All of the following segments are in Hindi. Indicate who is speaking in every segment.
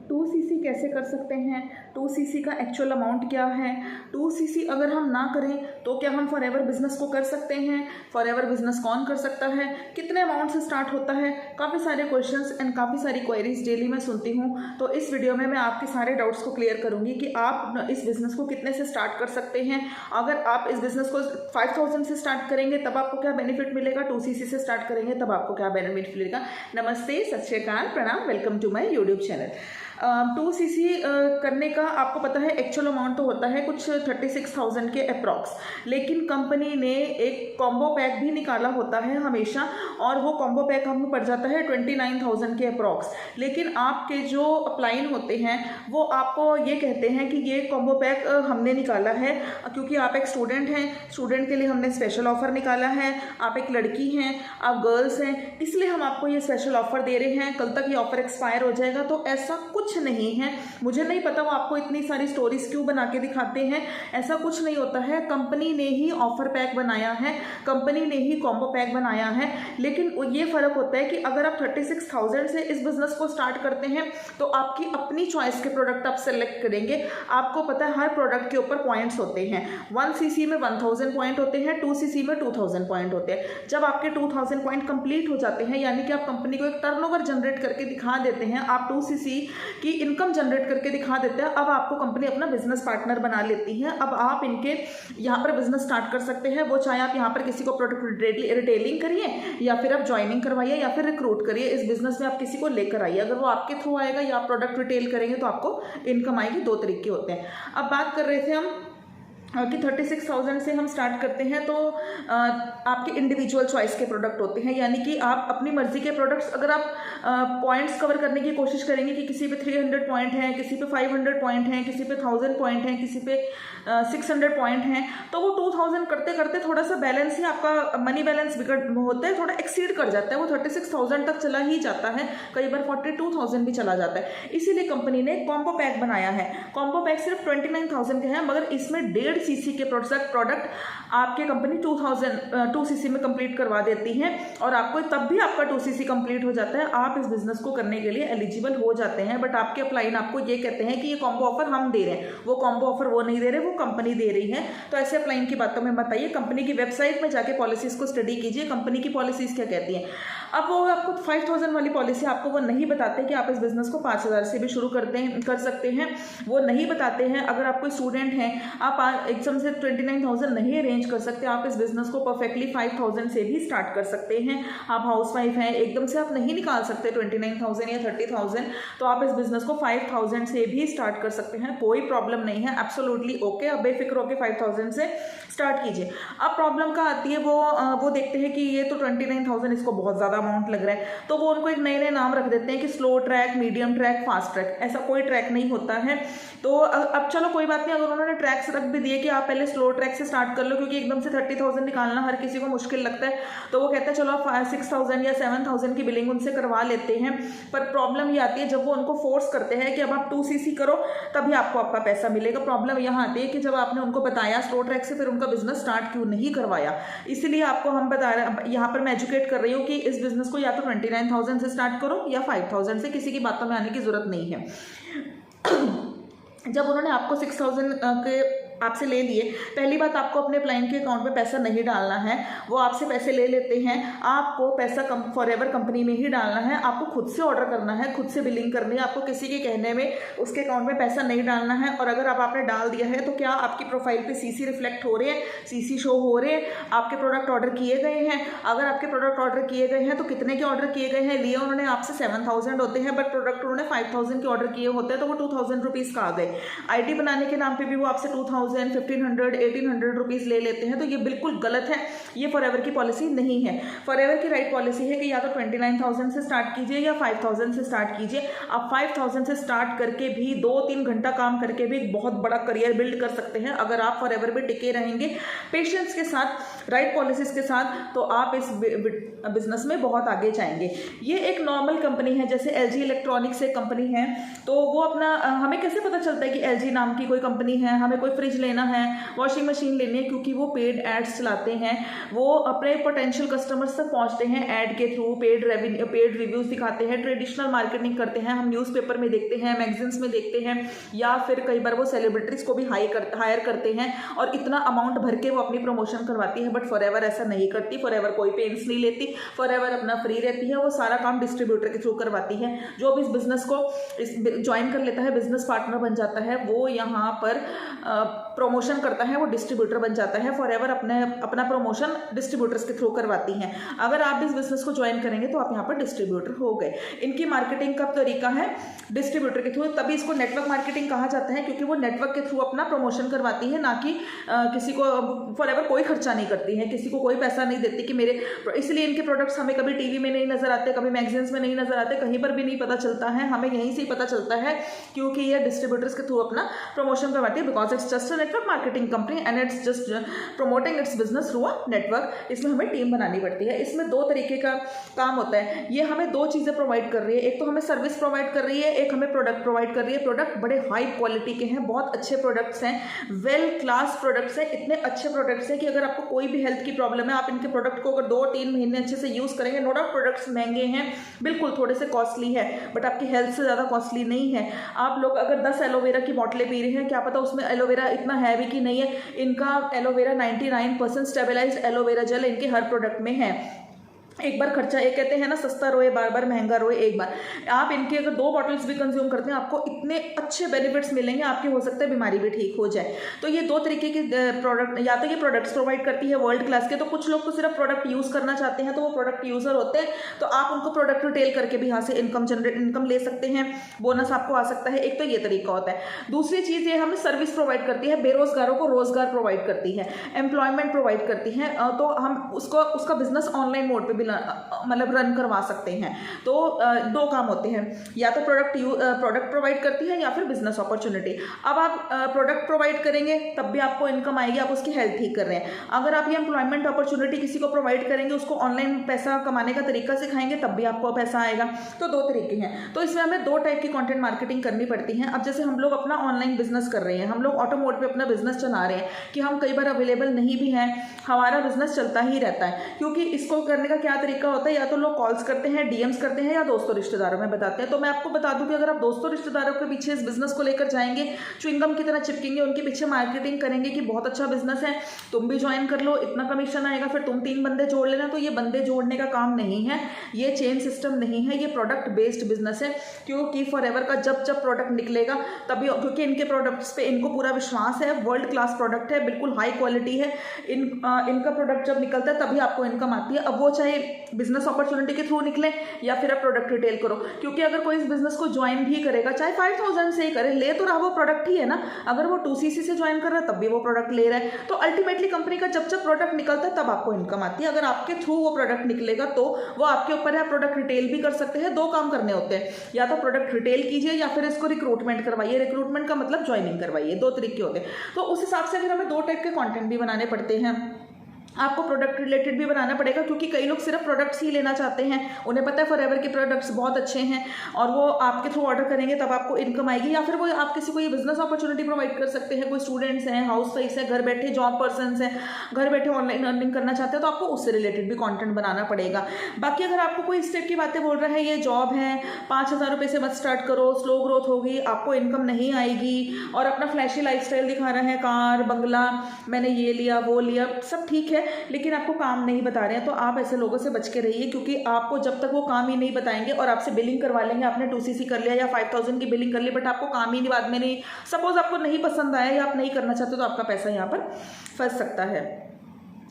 Speaker 1: 2cc कैसे कर सकते हैं, 2cc का एक्चुअल अमाउंट क्या है, 2cc अगर हम ना करें तो क्या हम फॉरएवर बिजनेस को कर सकते हैं, फॉरएवर बिजनेस कौन कर सकता है, कितने अमाउंट से स्टार्ट होता है। काफ़ी सारे क्वेश्चंस एंड काफ़ी सारी क्वेरीज डेली मैं सुनती हूँ। तो इस वीडियो में मैं आपके सारे डाउट्स को क्लियर करूँगी कि आप इस बिज़नेस को कितने से स्टार्ट कर सकते हैं। अगर आप इस बिज़नेस को 5000 से स्टार्ट करेंगे तब आपको क्या बेनिफिट मिलेगा, 2cc से स्टार्ट करेंगे तब आपको क्या बेनिफिट मिलेगा। नमस्ते, सत श्री अकाल, प्रणाम, welcome to my YouTube channel. 2cc करने का आपको पता है एक्चुअल अमाउंट तो होता है कुछ 36,000 के अप्रॉक्स, लेकिन कंपनी ने एक कॉम्बो पैक भी निकाला होता है हमेशा, और वो कॉम्बो पैक हमें पड़ जाता है 29,000 के अप्रॉक्स। लेकिन आपके जो अपलाइन होते हैं वो आपको ये कहते हैं कि ये कॉम्बो पैक हमने निकाला है क्योंकि आप एक स्टूडेंट हैं, स्टूडेंट के लिए हमने स्पेशल ऑफर निकाला है, आप एक लड़की हैं, आप गर्ल्स हैं, इसलिए हम आपको ये स्पेशल ऑफर दे रहे हैं, कल तक ये ऑफर एक्सपायर हो जाएगा। तो ऐसा कुछ नहीं है। मुझे नहीं पता वो आपको इतनी सारी स्टोरीज क्यों बना के दिखाते हैं, ऐसा कुछ नहीं होता है। कंपनी ने ही ऑफर पैक बनाया है, कंपनी ने ही कॉम्बो पैक बनाया है। लेकिन ये फर्क होता है कि अगर आप 36,000 से इस बिजनेस को स्टार्ट करते हैं तो आपकी अपनी चॉइस के प्रोडक्ट आप सेलेक्ट करेंगे। आपको पता है हर प्रोडक्ट के ऊपर पॉइंट्स होते हैं। 1cc में 1000 पॉइंट होते हैं, 2cc में 2000 पॉइंट होते हैं। जब आपके 2000 पॉइंट कंप्लीट हो जाते हैं, यानी कि आप कंपनी को एक टर्नओवर जनरेट करके दिखा देते हैं, आप 2cc की इनकम जनरेट करके दिखा देते हैं, अब आपको कंपनी अपना बिजनेस पार्टनर बना लेती है। अब आप इनके यहाँ पर बिजनेस स्टार्ट कर सकते हैं। वो चाहे आप यहाँ पर किसी को प्रोडक्ट रिटेलिंग करिए या फिर आप ज्वाइनिंग करवाइए या फिर रिक्रूट करिए, इस बिजनेस में आप किसी को लेकर आइए। अगर वो आपके थ्रू आएगा या आप प्रोडक्ट रिटेल करेंगे तो आपको इनकम आएगी। दो तरीके होते हैं। अब बात कर रहे थे हम कि 36,000 से हम स्टार्ट करते हैं तो आपके इंडिविजुअल चॉइस के प्रोडक्ट होते हैं, यानी कि आप अपनी मर्जी के प्रोडक्ट्स, अगर आप पॉइंट्स कवर करने की कोशिश करेंगे कि किसी पे 300 पॉइंट हैं, किसी पे 500 पॉइंट हैं, किसी पे 1000 पॉइंट हैं, किसी पे 600 पॉइंट हैं, तो वो 2000 करते करते थोड़ा सा बैलेंस ही आपका मनी बैलेंस बिगड़ होता है, थोड़ा एक्सीड कर जाता है, वो 36,000 तक चला ही जाता है, कई बार 42,000 भी चला जाता है। इसीलिए कंपनी ने कॉम्बो पैक बनाया है। कॉम्बो पैक सिर्फ 29,000 के हैं, मगर इसमें 1.5cc के प्रोडक्ट आपके कंपनी 2cc में कंप्लीट करवा देती है, और आपको तब भी आपका 2cc कंप्लीट हो जाता है, आप इस बिजनेस को करने के लिए एलिजिबल हो जाते हैं। बट आपके अपलाइन आपको ये कहते हैं कि ये कॉम्बो ऑफर हम दे रहे हैं, वो कॉम्बो ऑफर वो नहीं दे रहे, वो कंपनी दे रही है। तो ऐसे अपलाइन की बातों में बताइए, कंपनी की वेबसाइट में जाके पॉलिसीज को स्टडी कीजिए, कंपनी की पॉलिसीज क्या कहती हैं। अब वो आपको 5000 वाली पॉलिसी आपको वो नहीं बताते कि आप इस बिजनेस को 5000 से भी शुरू कर सकते हैं, वो नहीं बताते हैं। अगर आप कोई स्टूडेंट हैं, आप एकदम से 29,000 नहीं अरेंज कर सकते, आप इस बिजनेस को परफेक्टली 5000 से भी स्टार्ट कर सकते हैं। आप हाउसवाइफ हैं, एकदम से आप नहीं निकाल सकते 29,000 या 30,000, तो आप इस बिजनेस को 5000 से भी स्टार्ट कर सकते हैं, कोई प्रॉब्लम नहीं है, एब्सोल्युटली ओके। अब बेफिक्र होकर 5000 से स्टार्ट कीजिए। अब प्रॉब्लम का आती है, वो देखते हैं कि ये तो 29,000 इसको बहुत ज़्यादा अमाउंट लग रहा है, तो वो उनको एक नए नए नाम रख देते हैं कि slow track, medium track, fast track. ऐसा कोई ट्रैक नहीं होता है। तो अब चलो कोई बात नहीं, अगर उन्होंने ट्रैक्स रख भी दिए कि आप पहले स्लो ट्रैक से स्टार्ट कर लो, क्योंकि एकदम से 30,000 निकालना हर किसी को मुश्किल लगता है, तो वो कहते हैं चलो आप 6,000 या 7,000 की बिलिंग उनसे करवा लेते हैं। पर प्रॉब्लम ये आती है जब वो उनको फोर्स करते हैं कि अब आप 2cc करो तभी आपको आपका पैसा मिलेगा। प्रॉब्लम यहाँ आती है कि जब आपने उनको बताया स्लो ट्रैक से, फिर उनका बिजनेस स्टार्ट क्यों नहीं करवाया। इसलिए आपको हम बता रहे, यहाँ पर मैं एजुकेट कर रही हूँ कि इस बिजनेस को या तो 29,000 से स्टार्ट करो या 5,000 से, किसी की बातों में आने की जरूरत नहीं है। जब उन्होंने आपको 6,000 के आपसे ले लिए, पहली बात आपको अपने क्लाइंट के अकाउंट में पैसा नहीं डालना है, वो आपसे पैसे ले लेते हैं, आपको पैसा फॉरएवर कंपनी में ही डालना है, आपको खुद से ऑर्डर करना है, खुद से बिलिंग करनी है, आपको किसी के कहने में उसके अकाउंट में पैसा नहीं डालना है। और अगर आपने डाल दिया है तो क्या आपकी प्रोफाइल पे CC रिफ्लेक्ट हो रहे हैं, CC शो हो रहे हैं, आपके प्रोडक्ट ऑर्डर किए गए हैं। अगर आपके प्रोडक्ट ऑर्डर किए गए हैं तो कितने के ऑर्डर किए गए हैं, लिए उन्होंने आपसे 7,000 होते हैं, बट प्रोडक्ट उन्होंने 5,000 के ऑर्डर किए होते हैं, तो वो 2,000 रुपीज़ का आ गए। ID बनाने के नाम पर भी वो आपसे 2,000, 1,500, 1,800 रुपीज़ ले लेते हैं, तो ये बिल्कुल गलत है। ये फॉरएवर की पॉलिसी नहीं है। फॉरएवर की राइट पॉलिसी है कि या तो 29,000 से स्टार्ट कीजिए या 5,000 से स्टार्ट कीजिए। आप 5,000 से स्टार्ट करके भी 2-3 घंटा काम करके भी एक बहुत बड़ा करियर बिल्ड कर सकते हैं, अगर आप फॉरएवर में टिके रहेंगे पेशेंस के साथ, राइट पॉलिसीज के साथ, तो आप इस बिजनेस में बहुत आगे जाएंगे। ये एक नॉर्मल कंपनी है, जैसे LG इलेक्ट्रॉनिक्स एक कंपनी है, तो वो अपना हमें कैसे पता चलता है कि LG नाम की कोई कंपनी है, हमें कोई फ्रिज लेना है, वॉशिंग मशीन लेनी है, क्योंकि वो पेड एड्स चलाते हैं, वो अपने पोटेंशियल कस्टमर्स तक पहुंचते हैं एड के थ्रू, पेड रिव्यूज दिखाते हैं, ट्रेडिशनल मार्केटिंग करते हैं, हम न्यूज़पेपर में देखते हैं, मैगजीन्स में देखते हैं, या फिर कई बार वो सेलिब्रिटीज को भी हायर करते हैं और इतना अमाउंट भर के वो अपनी प्रमोशन करवाती है। बट फॉरएवर ऐसा नहीं करती, फॉरएवर कोई पेंस नहीं लेती, फॉरएवर अपना फ्री रहती है, वो सारा काम डिस्ट्रीब्यूटर के थ्रू करवाती है। जो भी इस बिजनेस को ज्वाइन कर लेता है, बिजनेस पार्टनर बन जाता है, वो यहाँ पर प्रमोशन करता है, वो डिस्ट्रीब्यूटर बन जाता है। फॉरएवर अपना प्रमोशन डिस्ट्रीब्यूटर्स के थ्रू करवाती हैं। अगर आप इस बिजनेस को ज्वाइन करेंगे तो आप यहाँ पर डिस्ट्रीब्यूटर हो गए। इनकी मार्केटिंग का तरीका है डिस्ट्रीब्यूटर के थ्रू, तभी इसको नेटवर्क मार्केटिंग कहा जाता है, क्योंकि वो नेटवर्क के थ्रू अपना प्रमोशन करवाती है, ना कि किसी को फॉरएवर कोई खर्चा नहीं करती है, किसी को कोई पैसा नहीं देती कि मेरे, इसलिए इनके प्रोडक्ट्स हमें कभी टीवी में नहीं नजर आते, कभी मैगजीन्स में नहीं नजर आते, कहीं पर भी नहीं पता चलता है, हमें यहीं से ही पता चलता है, क्योंकि ये डिस्ट्रीब्यूटर्स के थ्रू अपना प्रमोशन करवाती है, because it's just a network marketing company and it's just promoting it's business through a network. इसमें हमें टीम बनानी पड़ती है। इसमें दो तरीके का काम होता है, ये हमें दो चीजें प्रोवाइड कर रही है, एक तो हमें सर्विस प्रोवाइड कर रही है, एक हमें प्रोडक्ट प्रोवाइड कर रही है। प्रोडक्ट बड़े हाई क्वालिटी के हैं, बहुत अच्छे प्रोडक्ट्स हैं, वेल क्लास प्रोडक्ट्स हैं, इतने अच्छे प्रोडक्ट्स हैं कि अगर आपको कोई भी हेल्थ की प्रॉब्लम है, आप इनके प्रोडक्ट को अगर 2-3 महीने अच्छे से यूज करेंगे, नो डाउट प्रोडक्ट्स महंगे हैं, बिल्कुल थोड़े से कॉस्टली है, बट आपकी हेल्थ से ज़्यादा कॉस्टली नहीं है। आप लोग अगर 10 एलोवेरा की बॉटलें पी रहे हैं, क्या पता उसमें एलोवेरा इतना हैवी कि नहीं है। इनका एलोवेरा 99% स्टेबलाइज्ड एलोवेरा जेल इनके हर प्रोडक्ट में है। एक बार खर्चा, ये कहते हैं ना, सस्ता रोए बार बार, महंगा रोए एक बार। आप इनके अगर 2 बॉटल्स भी कंज्यूम करते हैं, आपको इतने अच्छे बेनिफिट्स मिलेंगे, आपके हो सकता है बीमारी भी ठीक हो जाए। तो ये 2 तरीके के प्रोडक्ट, या तो ये प्रोडक्ट्स प्रोवाइड करती है वर्ल्ड क्लास के, तो कुछ लोग तो सिर्फ प्रोडक्ट यूज़ करना चाहते हैं, तो वो प्रोडक्ट यूज़र होते हैं, तो आप उनको प्रोडक्ट रिटेल करके भी यहाँ से इनकम ले सकते हैं, बोनस आपको आ सकता है। एक तो ये तरीका होता है। दूसरी चीज़ ये हमें सर्विस प्रोवाइड करती है, बेरोजगारों को रोजगार प्रोवाइड करती है, एम्प्लॉयमेंट प्रोवाइड करती है, तो हम उसका बिजनेस ऑनलाइन मोड पर भी मतलब रन करवा सकते हैं। तो 2 काम होते हैं, या तो प्रोडक्ट प्रोवाइड करती है या फिर बिजनेस अपॉर्चुनिटी। अब आप प्रोडक्ट प्रोवाइड करेंगे तब भी आपको इनकम आएगी, आप उसकी हेल्थ ठीक कर रहे हैं। अगर आप ये एम्प्लॉयमेंट अपॉर्चुनिटी किसी को प्रोवाइड करेंगे, उसको ऑनलाइन पैसा कमाने का तरीका सिखाएंगे, तब भी आपको पैसा आएगा। तो 2 तरीके हैं। तो इसमें हमें 2 टाइप की कंटेंट मार्केटिंग करनी पड़ती है। अब जैसे हम लोग अपना ऑनलाइन बिजनेस कर रहे हैं, हम लोग ऑटो मोड पे अपना बिजनेस चला रहे हैं कि हम कई बार अवेलेबल नहीं भी हैं, हमारा बिजनेस चलता ही रहता है, क्योंकि इसको करने का क्या तरीका होता है, या तो लोग कॉल्स करते हैं, डीएम्स करते हैं, या दोस्तों रिश्तेदारों में बताते हैं। तो मैं आपको बता दूं कि अगर आप दोस्तों रिश्तेदारों के पीछे इस बिजनेस को लेकर जाएंगे, च्युइंगम की तरह चिपकेंगे, उनके पीछे मार्केटिंग करेंगे कि बहुत अच्छा बिजनेस है, तुम भी ज्वाइन कर लो, इतना कमीशन आएगा, फिर तुम 3 बंदे जोड़ लेना, तो ये बंदे जोड़ने का काम नहीं है, ये चेन सिस्टम नहीं है, ये प्रोडक्ट बेस्ड बिजनेस है। क्योंकि फॉरएवर का जब प्रोडक्ट निकलेगा तभी, क्योंकि इनके प्रोडक्ट्स पे इनको पूरा विश्वास है, वर्ल्ड क्लास प्रोडक्ट है, बिल्कुल हाई क्वालिटी है, इनका प्रोडक्ट जब निकलता है तभी आपको इनकम आती है। अब वो चाहे बिजनेस अपॉर्चुनिटी के थ्रू निकले या फिर आप प्रोडक्ट रिटेल करो, क्योंकि अगर कोई इस बिजनेस को ज्वाइन भी करेगा, चाहे 5000 से ही करे, ले तो रहा वो प्रोडक्ट ही है ना। अगर वो 2cc से ज्वाइन कर रहा है तब भी वो प्रोडक्ट ले रहा है। तो अल्टीमेटली कंपनी का जब प्रोडक्ट निकलता है तब आपको इनकम आती है। अगर आपके थ्रू वो प्रोडक्ट निकलेगा तो वो आपके ऊपर है, आप प्रोडक्ट रिटेल भी कर सकते हैं। 2 काम करने होते हैं, या तो प्रोडक्ट रिटेल कीजिए या फिर इसको रिक्रूटमेंट करवाइए। रिक्रूटमेंट का मतलब ज्वाइनिंग करवाइए, 2 तरीके होते हैं। तो उस हिसाब से फिर हमें 2 टाइप के कंटेंट भी बनाने पड़ते हैं। आपको प्रोडक्ट रिलेटेड भी बनाना पड़ेगा, क्योंकि कई लोग सिर्फ प्रोडक्ट्स ही लेना चाहते हैं, उन्हें पता है फॉरएवर के प्रोडक्ट्स बहुत अच्छे हैं और वो आपके थ्रू ऑर्डर करेंगे तब आपको इनकम आएगी। या फिर वो आप किसी को ये बिजनेस अपॉर्चुनिटी प्रोवाइड कर सकते हैं। कोई स्टूडेंट्स हैं, हाउस वाइफ्स हैं, घर बैठे जॉब पर्सन्स हैं, घर बैठे ऑनलाइन अर्निंग करना चाहते हैं, तो आपको उससे रिलेटेड भी कॉन्टेंट बनाना पड़ेगा। बाकी अगर आपको कोई इस टाइप की बातें बोल रहा है, ये जॉब है, 5000 रुपये से मत स्टार्ट करो, स्लो ग्रोथ होगी, आपको इनकम नहीं आएगी, और अपना फ्लैशी लाइफस्टाइल दिखा रहा है, कार बंगला, मैंने ये लिया वो लिया, सब ठीक है, लेकिन आपको काम नहीं बता रहे हैं, तो आप ऐसे लोगों से बच के रहिए। क्योंकि आपको जब तक वो काम ही नहीं बताएंगे और आपसे बिलिंग करवा लेंगे, आपने 2cc कर लिया या 5000 की बिलिंग कर ली, बट आपको काम ही नहीं बाद में नहीं, सपोज आपको नहीं पसंद आया या आप नहीं करना चाहते, तो आपका पैसा यहाँ पर फंस सकता है।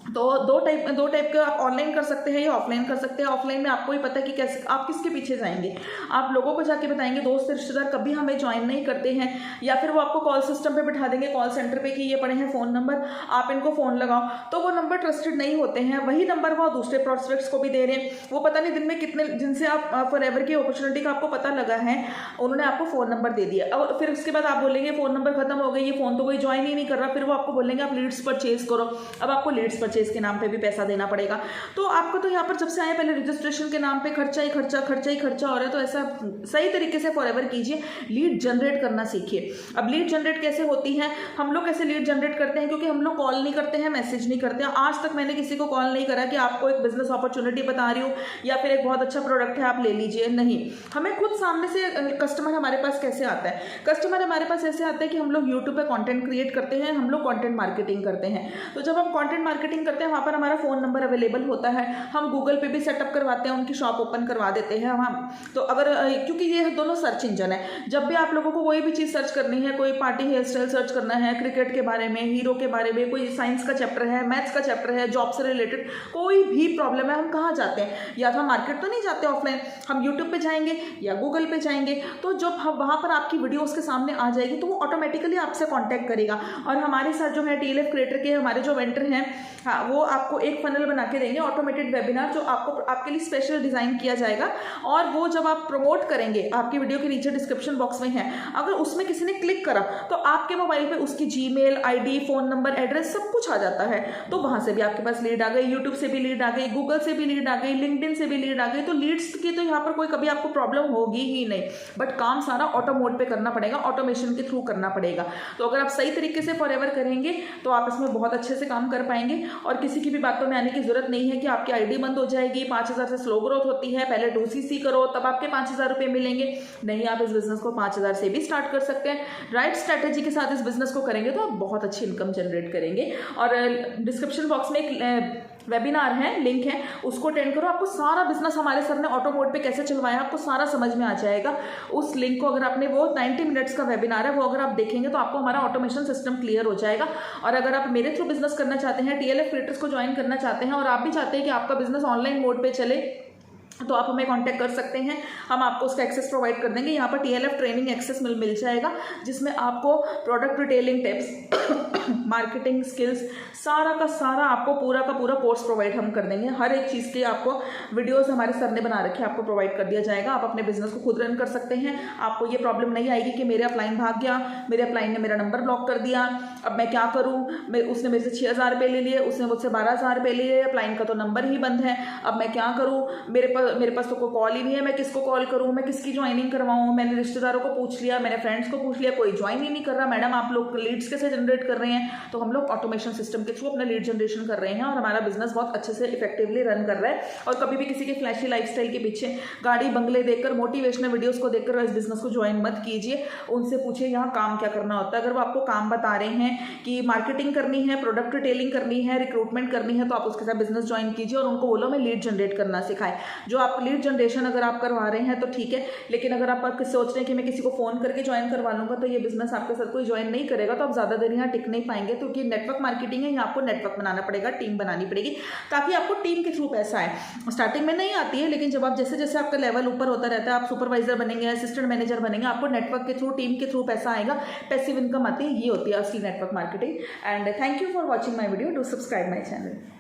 Speaker 1: तो दो टाइप के आप ऑनलाइन कर सकते हैं या ऑफलाइन कर सकते हैं। ऑफलाइन में आपको ही पता है कि कैसे आप किसके पीछे जाएंगे, आप लोगों को जाके बताएंगे। दोस्त रिश्तेदार कभी हमें ज्वाइन नहीं करते हैं, या फिर वो आपको कॉल सिस्टम पे बिठा देंगे, कॉल सेंटर पे कि ये पड़े हैं फ़ोन नंबर, आप इनको फ़ोन लगाओ, तो वो नंबर ट्रस्टेड नहीं होते हैं। वही नंबर वो दूसरे प्रोस्पेक्ट्स को भी दे रहे हैं, वो पता नहीं दिन में कितने, जिनसे आप फॉरएवर की अपॉर्चुनिटी का आपको पता लगा है, उन्होंने आपको फ़ोन नंबर दे दिया। और फिर उसके बाद आप बोलेंगे फ़ोन नंबर खत्म हो गई, ये फ़ोन तो कोई ज्वाइन ही नहीं कर रहा, फिर वो आपको बोलेंगे आप लीड्स परचेज करो। अब आपको लीड्स परचेज परचेज के नाम पे भी पैसा देना पड़ेगा। तो आपको तो यहाँ पर जब से आए पहले रजिस्ट्रेशन के नाम पे खर्चा ही खर्चा हो रहा है। तो ऐसा सही तरीके से फॉरएवर कीजिए, लीड जनरेट करना सीखिए। अब लीड जनरेट कैसे होती है, हम लोग कैसे लीड जनरेट करते हैं, क्योंकि हम लोग कॉल नहीं करते हैं, मैसेज नहीं करते हैं। आज तक मैंने किसी को कॉल नहीं करा कि आपको एक बिजनेस अपॉर्चुनिटी बता रही हूँ या फिर एक बहुत अच्छा प्रोडक्ट है आप ले लीजिए, नहीं। हमें खुद सामने से कस्टमर हमारे पास कैसे आता है, कस्टमर हमारे पास ऐसे आता है कि हम लोग यूट्यूब पे कंटेंट क्रिएट करते हैं, हम लोग कंटेंट मार्केटिंग करते हैं। तो जब हम कंटेंट मार्केटिंग करते हैं वहाँ पर हमारा फ़ोन नंबर अवेलेबल होता है, हम गूगल पे भी सेटअप करवाते हैं, उनकी शॉप ओपन करवा देते हैं हम। तो अगर क्योंकि ये दोनों सर्च इंजन है, जब भी आप लोगों को कोई भी चीज़ सर्च करनी है, कोई पार्टी हेयर स्टाइल सर्च करना है, क्रिकेट के बारे में, हीरो के बारे में, कोई साइंस का चैप्टर है, मैथ्स का चैप्टर है, जॉब से रिलेटेड कोई भी प्रॉब्लम है, हम कहाँ जाते हैं, या तो हम मार्केट तो नहीं जाते ऑफलाइन, हम यूट्यूब पे जाएंगे या गूगल पे जाएंगे। तो जब हम वहाँ पर आपकी वीडियो उसके सामने आ जाएगी तो वो ऑटोमेटिकली आपसे कॉन्टैक्ट करेगा। और हमारे साथ जो है TLF क्रिएटर के हमारे जो वेंटर हैं, हाँ, वो आपको एक फनल बना के देंगे, ऑटोमेटेड वेबिनार, जो आपको आपके लिए स्पेशल डिज़ाइन किया जाएगा। और वो जब आप प्रमोट करेंगे, आपकी वीडियो के नीचे डिस्क्रिप्शन बॉक्स में है, अगर उसमें किसी ने क्लिक करा तो आपके मोबाइल पे उसकी Gmail ID, phone number, address सब कुछ आ जाता है। तो वहाँ से भी आपके पास लीड आ गई, यूट्यूब से भी लीड आ गई, गूगल से भी लीड आ गई, लिंक्डइन से भी लीड आ गई। तो लीड्स की तो यहाँ पर कोई कभी आपको प्रॉब्लम होगी ही नहीं, बट काम सारा ऑटो मोड पे करना पड़ेगा, ऑटोमेशन के थ्रू करना पड़ेगा। तो अगर आप सही तरीके से फॉरएवर करेंगे तो आप इसमें बहुत अच्छे से काम कर पाएंगे और किसी की भी बातों में आने की जरूरत नहीं है कि आपकी ID बंद हो जाएगी, 5000 से स्लो ग्रोथ होती है, पहले 2CC करो तब आपके 5000 रुपये मिलेंगे। नहीं, आप इस बिजनेस को 5000 से भी स्टार्ट कर सकते हैं। राइट स्ट्रैटेजी के साथ इस बिजनेस को करेंगे तो आप बहुत अच्छी इनकम जनरेट करेंगे। और डिस्क्रिप्शन बॉक्स में एक वेबिनार है, लिंक है, उसको अटेंड करो। आपको सारा बिजनेस हमारे सर ने ऑटो मोड पे कैसे चलवाया आपको सारा समझ में आ जाएगा। उस लिंक को अगर आपने, वो 90 मिनट्स का वेबिनार है, वो अगर आप देखेंगे तो आपको हमारा ऑटोमेशन सिस्टम क्लियर हो जाएगा। और अगर आप मेरे थ्रू बिजनेस करना चाहते हैं, TLF क्रिएटर्स को ज्वाइन करना चाहते हैं और आप भी चाहते हैं कि आपका बिजनेस ऑनलाइन मोड पे चले, तो आप हमें कांटेक्ट कर सकते हैं, हम आपको उसका एक्सेस प्रोवाइड कर देंगे। यहाँ पर TLF ट्रेनिंग एक्सेस मिल जाएगा, जिसमें आपको product detailing tips, marketing skills, सारा का सारा आपको पूरा का पूरा कोर्स प्रोवाइड हम कर देंगे। हर एक चीज़ के आपको वीडियोस हमारे सर ने बना रखे, आपको प्रोवाइड कर दिया जाएगा। आप अपने बिजनेस को खुद रन कर सकते हैं। आपको ये प्रॉब्लम नहीं आएगी कि मेरे अपलाइन भाग गया, मेरे अपलाइन ने मेरा नंबर ब्लॉक कर दिया, अब मैं क्या करूँ, उसने मेरे से 6000 रुपये ले लिए, उसने मुझसे 12000 रुपये ले लिए, अपलाइन का तो नंबर ही बंद है, अब मैं क्या करूँ, मेरे पास तो कोई कॉल ही नहीं है, मैं किसको कॉल करूँ, मैं किसकी ज्वाइनिंग करवाऊँ, मैंने रिश्तेदारों को पूछ लिया, मैंने फ्रेंड्स को पूछ लिया, कोई ज्वाइन ही नहीं कर रहा। मैडम आप लोग लीड्स कैसे जनरेट कर रहे हैं? तो हम लोग ऑटोमेशन सिस्टम के थ्रू अपना लीड जनरेशन कर रहे हैं और हमारा बिजनेस बहुत अच्छे से इफेक्टिवली रन कर रहा है। और कभी भी किसी के फ्लैशी लाइफस्टाइल के पीछे गाड़ी बंगले देखकर, मोटिवेशनल वीडियोस को देखकर इस बिजनेस को ज्वाइन मत कीजिए। उनसे पूछिए यहाँ काम क्या करना होता है। अगर वो आपको काम बता रहे हैं कि मार्केटिंग करनी है, प्रोडक्ट डिटेलिंग करनी है, रिक्रूटमेंट करनी है, तो आप उसके साथ बिजनेस ज्वाइन कीजिए और उनको बोलो मैं लीड जनरेट करना सिखाएं। जो आप लीड जनरेशन अगर आप करवा रहे हैं तो ठीक है, लेकिन अगर आप सोच रहे हैं कि मैं किसी को फोन करके ज्वाइन करवा लूंगा तो ये बिजनेस आपके साथ कोई ज्वाइन नहीं करेगा, तो आप ज़्यादा देर यहाँ टिक नहीं पाएंगे। क्योंकि नेटवर्क मार्केटिंग है, यहाँ आपको नेटवर्क बनाना पड़ेगा, टीम बनानी पड़ेगी, ताकि आपको टीम के थ्रू पैसा आए। स्टार्टिंग में नहीं आती है, लेकिन जब आप जैसे जैसे आपका लेवल ऊपर होता रहता है, आप सुपरवाइजर बनेंगे, असिस्टेंट मैनेजर बनेंगे, आपको नेटवर्क के थ्रू, टीम के थ्रू पैसा आएगा, पैसिव इनकम आती है। ये होती है असली network marketing. And thank you for watching my video, do subscribe my channel.